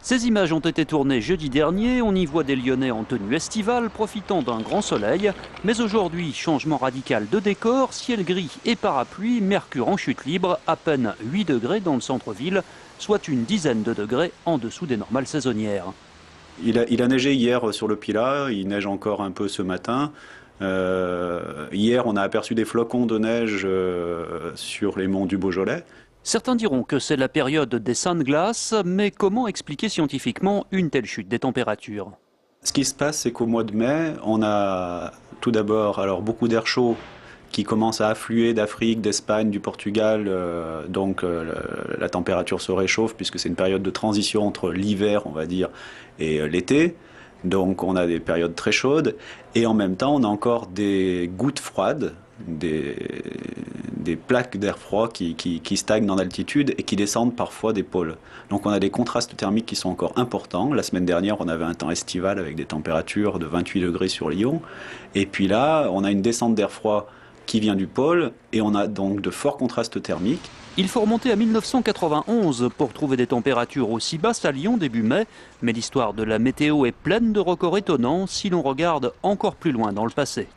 Ces images ont été tournées jeudi dernier. On y voit des Lyonnais en tenue estivale profitant d'un grand soleil. Mais aujourd'hui, changement radical de décor, ciel gris et parapluie, mercure en chute libre, à peine 8 degrés dans le centre-ville, soit une dizaine de degrés en dessous des normales saisonnières. Il a neigé hier sur le Pilat, il neige encore un peu ce matin. Hier, on a aperçu des flocons de neige sur les monts du Beaujolais. Certains diront que c'est la période des saintes glaces, mais comment expliquer scientifiquement une telle chute des températures? Ce qui se passe, c'est qu'au mois de mai, on a tout d'abord beaucoup d'air chaud qui commence à affluer d'Afrique, d'Espagne, du Portugal. La température se réchauffe puisque c'est une période de transition entre l'hiver, on va dire, et l'été. Donc on a des périodes très chaudes et en même temps on a encore des gouttes froides, des plaques d'air froid qui stagnent en altitude et qui descendent parfois des pôles. Donc on a des contrastes thermiques qui sont encore importants. La semaine dernière on avait un temps estival avec des températures de 28 degrés sur Lyon. Et puis là on a une descente d'air froid qui vient du pôle et on a donc de forts contrastes thermiques. Il faut remonter à 1991 pour trouver des températures aussi basses à Lyon début mai, mais l'histoire de la météo est pleine de records étonnants si l'on regarde encore plus loin dans le passé.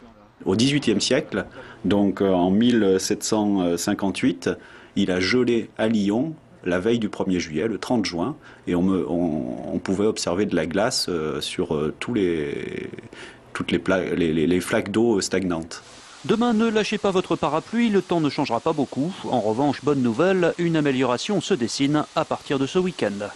Au XVIIIe siècle, donc en 1758, il a gelé à Lyon la veille du 1er juillet, le 30 juin, et on pouvait observer de la glace sur toutes les flaques d'eau stagnantes. Demain, ne lâchez pas votre parapluie, le temps ne changera pas beaucoup. En revanche, bonne nouvelle, une amélioration se dessine à partir de ce week-end.